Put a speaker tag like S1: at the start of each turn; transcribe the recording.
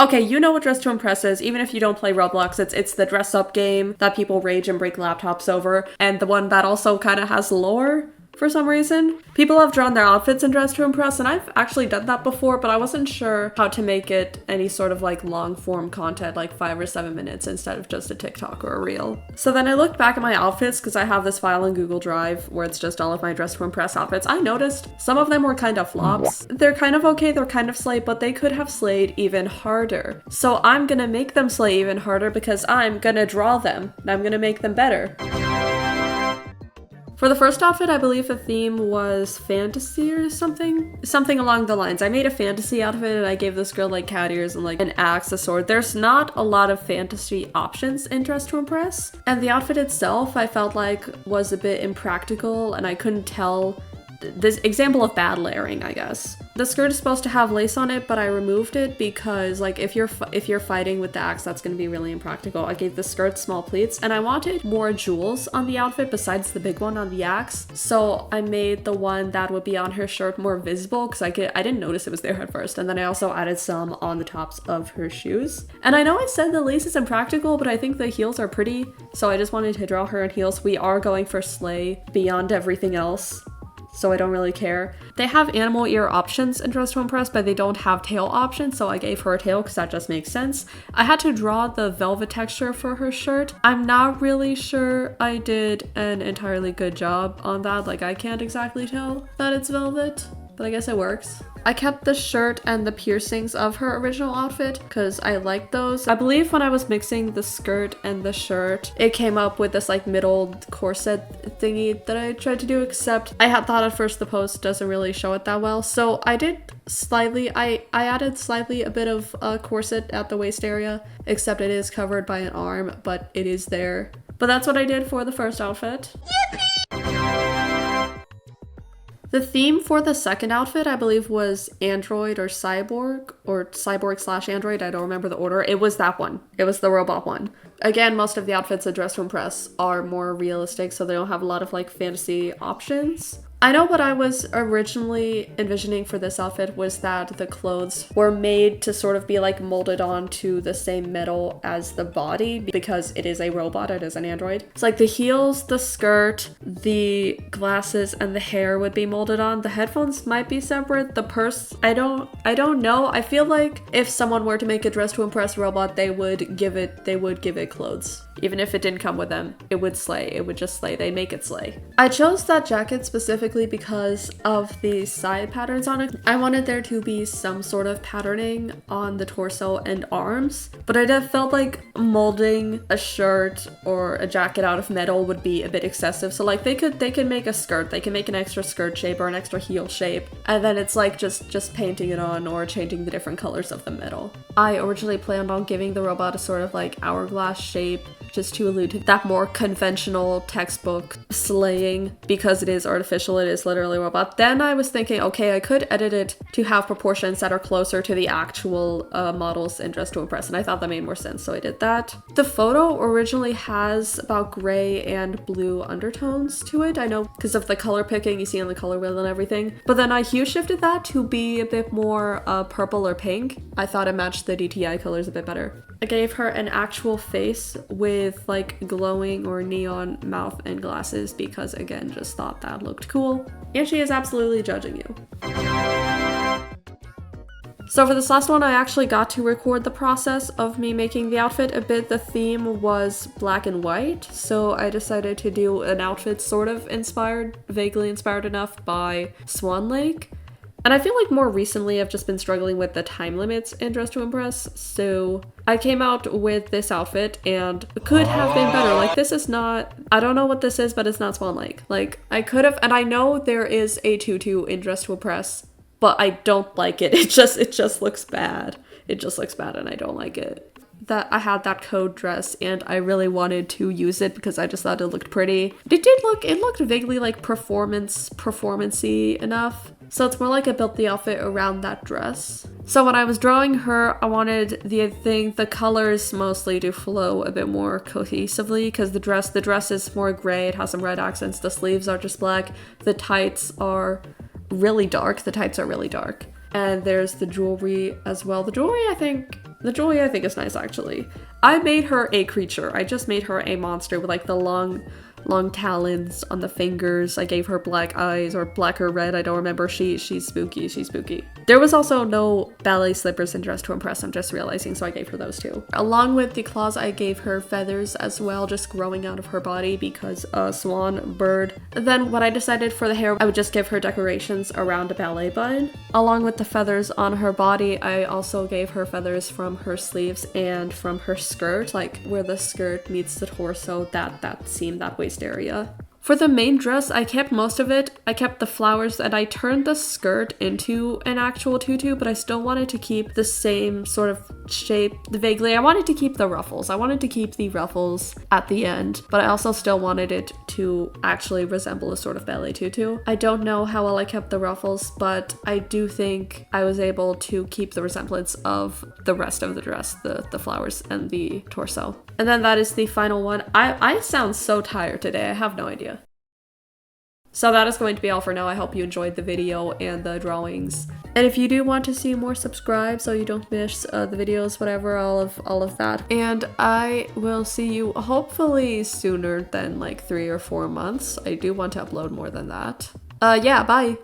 S1: Okay, you know what Dress to Impress is, even if you don't play Roblox, it's the dress up game that people rage and break laptops over, and the one that also kind of has lore. For some reason, people have drawn their outfits in Dress to Impress, and I've actually done that before, but I wasn't sure how to make it any sort of like long form content, like 5 or 7 minutes instead of just a TikTok or a reel. So then I looked back at my outfits because I have this file in Google Drive where it's just all of my Dress to Impress outfits. I noticed some of them were kind of flops. They're kind of okay, they're kind of slay, but they could have slayed even harder. So I'm gonna make them slay even harder because I'm gonna draw them and I'm gonna make them better. For the first outfit, I believe the theme was fantasy or something along the lines. I made a fantasy outfit and I gave this girl like cat ears and like an axe, a sword. There's not a lot of fantasy options in Dress to Impress. And the outfit itself, I felt like was a bit impractical and I couldn't tell. This example of bad layering, I guess. The skirt is supposed to have lace on it, but I removed it because like if you're fighting with the axe, that's going to be really impractical. I gave the skirt small pleats and I wanted more jewels on the outfit besides the big one on the axe. So I made the one that would be on her shirt more visible because I didn't notice it was there at first. And then I also added some on the tops of her shoes. And I know I said the lace is impractical, but I think the heels are pretty. So I just wanted to draw her in heels. We are going for slay beyond everything else, so I don't really care. They have animal ear options in Dress to Impress, but they don't have tail options, so I gave her a tail because that just makes sense. I had to draw the velvet texture for her shirt. I'm not really sure I did an entirely good job on that. Like, I can't exactly tell that it's velvet, but I guess it works. I kept the shirt and the piercings of her original outfit because I like those. I believe when I was mixing the skirt and the shirt, it came up with this like middle corset thingy that I tried to do, except I had thought at first the post doesn't really show it that well. So I did slightly, I added slightly a bit of a corset at the waist area, except it is covered by an arm, but it is there. But that's what I did for the first outfit. Yippee! The theme for the second outfit, I believe, was android or cyborg / android. I don't remember the order. It was that one. It was the robot one. Again, most of the outfits at Dress to Impress are more realistic, so they don't have a lot of like fantasy options. I know what I was originally envisioning for this outfit was that the clothes were made to sort of be like molded onto the same metal as the body because it is a robot, it is an android. It's like the heels, the skirt, the glasses, and the hair would be molded on. The headphones might be separate. The purse, I don't know. I feel like if someone were to make a Dress to Impress robot, they would give it clothes. Even if it didn't come with them, it would slay. It would just slay. They make it slay. I chose that jacket specifically because of the side patterns on it. I wanted there to be some sort of patterning on the torso and arms, but I just felt like molding a shirt or a jacket out of metal would be a bit excessive. So like they could make a skirt, they can make an extra skirt shape or an extra heel shape, and then it's like just painting it on or changing the different colors of the metal. I originally planned on giving the robot a sort of like hourglass shape, just to allude to that more conventional textbook slaying because it is artificial, it is literally a robot. Then I was thinking, okay, I could edit it to have proportions that are closer to the actual models in Dress to Impress, and I thought that made more sense, so I did that. The photo originally has about gray and blue undertones to it, I know because of the color picking you see on the color wheel and everything, but then I hue shifted that to be a bit more purple or pink. I thought it matched the DTI colors a bit better. I gave her an actual face with like glowing or neon mouth and glasses because again, just thought that looked cool. And she is absolutely judging you. So for this last one, I actually got to record the process of me making the outfit a bit. The theme was black and white, so I decided to do an outfit sort of inspired, vaguely inspired enough by Swan Lake. And I feel like more recently I've just been struggling with the time limits in Dress to Impress, so I came out with this outfit and it could have been better. Like this is not, I don't know what this is, but it's not Swan Lake. Like I could have, and I know there is a tutu in Dress to Impress, but I don't like it. It just looks bad. It just looks bad and I don't like it. That I had that code dress and I really wanted to use it because I just thought it looked pretty. It looked vaguely like performance-y enough. So it's more like I built the outfit around that dress. So when I was drawing her, I wanted the colors mostly to flow a bit more cohesively because the dress is more gray, it has some red accents, the sleeves are just black, the tights are really dark, And there's the jewelry as well. The jewelry I think The jewelry I think is nice actually. I made her a creature. I just made her a monster with like the long talons on the fingers. I gave her black eyes, or black or red, I don't remember. She's spooky, she's spooky. There was also no ballet slippers and dress to impress, I'm just realizing, so I gave her those too. Along with the claws, I gave her feathers as well, just growing out of her body because swan, bird. Then what I decided for the hair, I would just give her decorations around a ballet bun. Along with the feathers on her body, I also gave her feathers from her sleeves and from her skirt, like where the skirt meets the torso, that seam, that waist area. For the main dress, I kept most of it. I kept the flowers and I turned the skirt into an actual tutu, but I still wanted to keep the same sort of shape vaguely. I wanted to keep the ruffles. I wanted to keep the ruffles at the end, but I also still wanted it to actually resemble a sort of ballet tutu. I don't know how well I kept the ruffles, but I do think I was able to keep the resemblance of the rest of the dress, the flowers and the torso. And then that is the final one. I sound so tired today, I have no idea. So that is going to be all for now. I hope you enjoyed the video and the drawings. And if you do want to see more, subscribe so you don't miss the videos, whatever, all of that. And I will see you hopefully sooner than like 3 or 4 months. I do want to upload more than that. Yeah, bye!